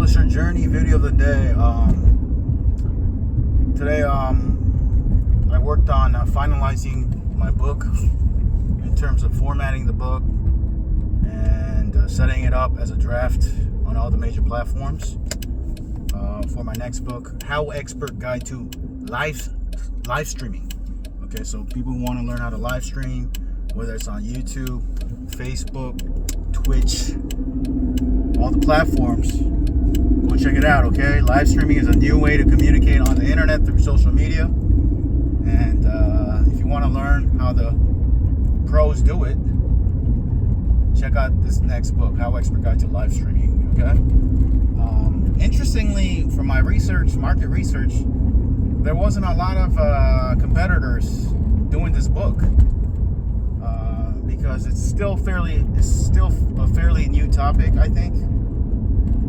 Publisher journey video of the day. Today I worked on finalizing my book in terms of formatting the book and setting it up as a draft on all the major platforms for my next book, HowExpert Guide to Live Streaming. Okay, so people who want to learn how to live stream, whether it's on YouTube, Facebook, Twitch, all the platforms, go check it out. Okay, live streaming is a new way to communicate on the internet through social media, and if you want to learn how the pros do it, check out this next book, HowExpert Guide to Live Streaming. Okay. Interestingly, from my research, market research, there wasn't a lot of competitors doing this book because it's still a fairly new topic. I think,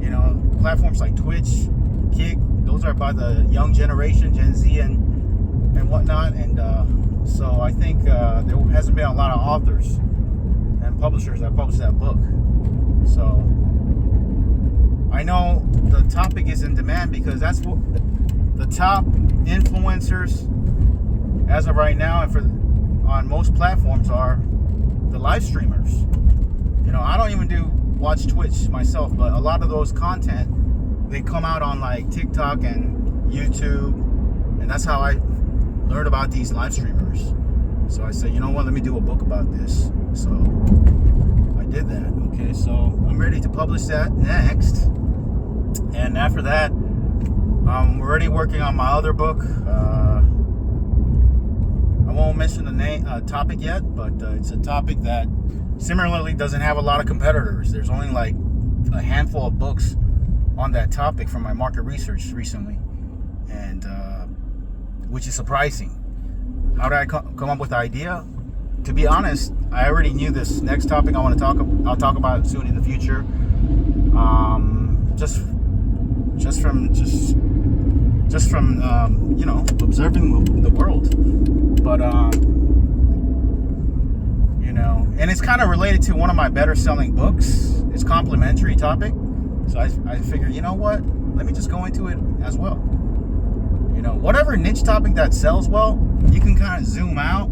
you know, platforms like Twitch, Kick, those are by the young generation, Gen Z and whatnot, and so I think there hasn't been a lot of authors and publishers that published that book. So I know the topic is in demand because that's what the top influencers as of right now and on most platforms are the live streamers. You know, I don't even watch Twitch myself, but a lot of those content, they come out on like TikTok and YouTube, and that's how I learned about these live streamers. So I said, you know what, let me do a book about this. So I did that. Okay, so I'm ready to publish that next, and after that I'm already working on my other book. I won't mention the topic yet, but it's a topic that similarly doesn't have a lot of competitors. There's only like a handful of books on that topic from my market research recently, and which is surprising. How did I come up with the idea? To be honest, I already knew this next topic I'll talk about soon in the future. Just from you know, observing the world, but you know, and it's kind of related to one of my better selling books. It's complementary topic, so I figured, you know what, let me just go into it as well. You know, whatever niche topic that sells well, you can kind of zoom out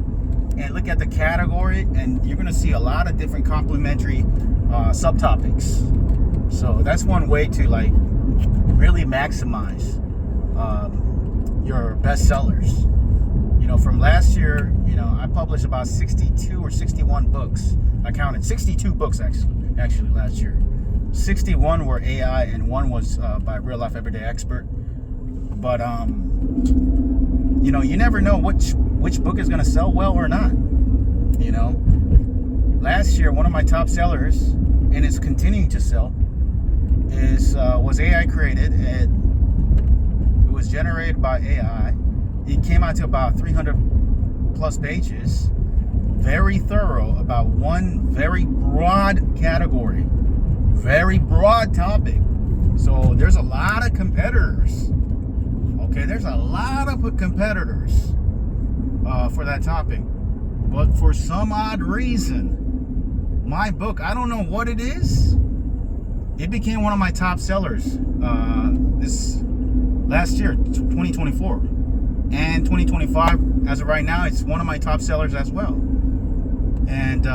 and look at the category, and you're going to see a lot of different complementary subtopics. So that's one way to like really maximize your best sellers. You know, from last year, you know, I published about 62 or 61 books. I counted 62 books actually last year. 61 were AI and one was by real life everyday expert. But you know, you never know which book is going to sell well or not. You know, last year one of my top sellers, and it's continuing to sell, was AI created. It was generated by AI. It came out to about 300 plus pages, very thorough about one very broad category, very broad topic. So there's a lot of competitors. Okay, there's a lot of competitors for that topic, but for some odd reason, my book, I don't know what it is, it became one of my top sellers this last year, 2024, and 2025. As of right now, it's one of my top sellers as well. And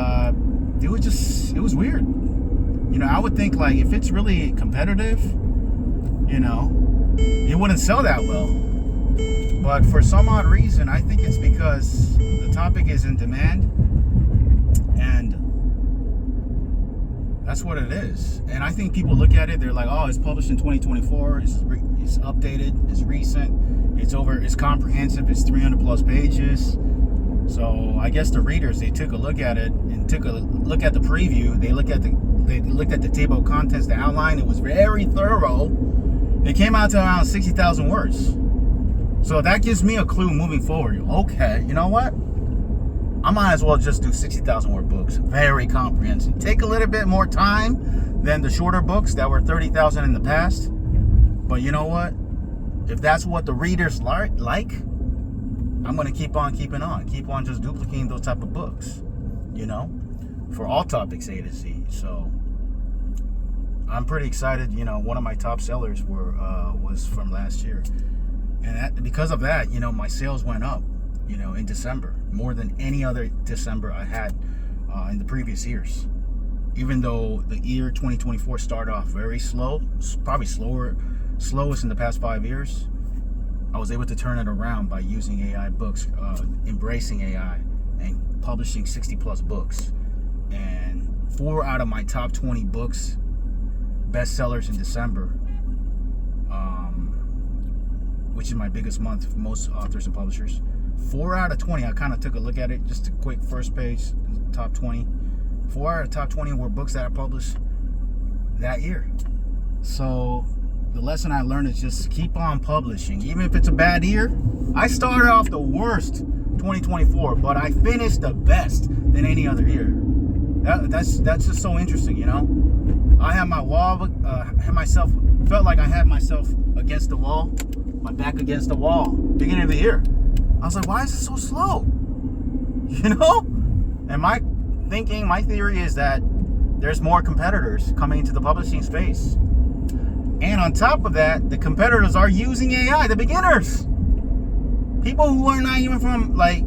it was weird. You know, I would think like if it's really competitive, you know, it wouldn't sell that well. But for some odd reason, I think it's because the topic is in demand, and that's what it is. And I think people look at it, they're like, oh, it's published in 2024, it's updated, it's recent, it's comprehensive, it's 300 plus pages. So I guess the readers, they took a look at it and took a look at the preview. They looked at the table of contents, the outline. It was very thorough. It came out to around 60,000 words. So that gives me a clue moving forward. Okay, you know what? I might as well just do 60,000 word books. Very comprehensive. Take a little bit more time than the shorter books that were 30,000 in the past. But you know what? If that's what the readers like, I'm going to keep on keeping on. Keep on just duplicating those type of books, you know, for all topics A to Z. So I'm pretty excited. You know, one of my top sellers was from last year, and because of that, you know, my sales went up, you know, in December more than any other December I had in the previous years. Even though the year 2024 started off very slow, probably slowest in the past 5 years, I was able to turn it around by using AI books, embracing AI, and publishing 60 plus books. And 4 out of my top 20 books, bestsellers in December, which is my biggest month for most authors and publishers. 4 out of 20, I kind of took a look at it, just a quick first page, top 20. 4 out of the top 20 were books that I published that year. So the lesson I learned is just keep on publishing. Even if it's a bad year, I started off the worst 2024, but I finished the best than any other year. That's just so interesting, you know. I had my wall, felt like I had myself against the wall, my back against the wall, beginning of the year. I was like, why is it so slow? You know? And my theory is that there's more competitors coming into the publishing space. And on top of that, the competitors are using AI, the beginners. People who are not even from, like,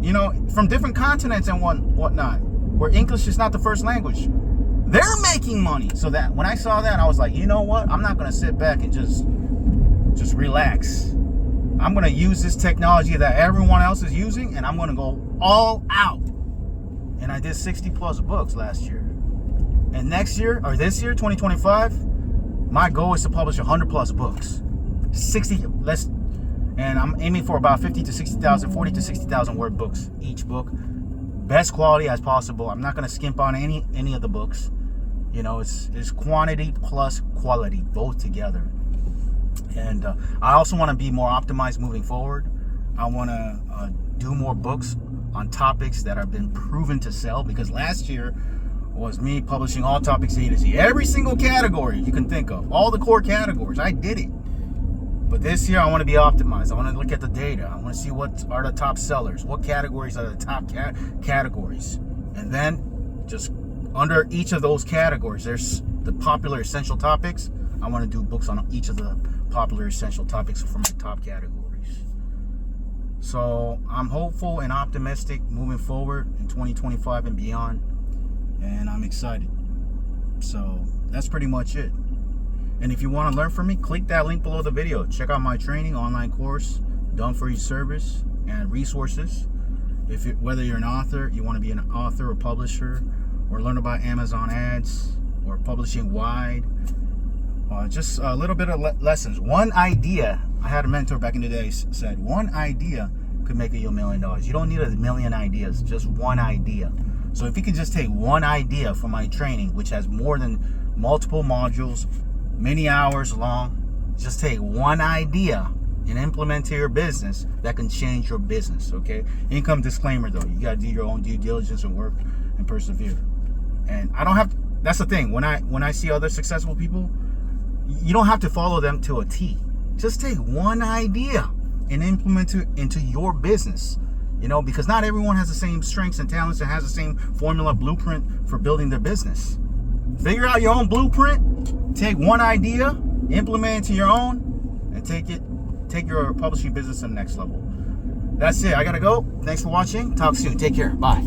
you know, from different continents and whatnot, where English is not the first language. They're making money. So that when I saw that, I was like, you know what? I'm not going to sit back and just relax. I'm going to use this technology that everyone else is using, and I'm going to go all out. And I did 60 plus books last year. And this year, 2025, my goal is to publish 100 plus books. And I'm aiming for about 40 to 60,000 word books each book. Best quality as possible. I'm not going to skimp on any of the books. You know, it's quantity plus quality, both together. And I also want to be more optimized moving forward. I want to do more books on topics that have been proven to sell, because last year was me publishing all topics A to Z. Every single category you can think of, all the core categories, I did it. But this year I want to be optimized. I want to look at the data. I want to see what are the top sellers, what categories are the top categories. And then just under each of those categories, there's the popular essential topics. I want to do books on each of the popular essential topics for my top categories. So I'm hopeful and optimistic moving forward in 2025 and beyond. And I'm excited. So that's pretty much it. And if you want to learn from me, click that link below the video. Check out my training, online course, done for you service, and resources. Whether you're an author, you want to be an author or publisher, or learn about Amazon ads, or publishing wide, just a little bit of lessons. One idea, I had a mentor back in the day said, one idea could make you $1 million. You don't need a million ideas, just one idea. So if you can just take one idea from my training, which has more than multiple modules, many hours long, just take one idea and implement to your business that can change your business, okay? Income disclaimer though, you gotta do your own due diligence and work and persevere. And I don't have, that's the thing, when I see other successful people, you don't have to follow them to a T. Just take one idea and implement it into your business, you know, because not everyone has the same strengths and talents and has the same formula blueprint for building their business. Figure out your own blueprint, take one idea, implement it to your own, and take your publishing business to the next level. That's it. I gotta go. Thanks for watching. Talk soon. Take care. Bye.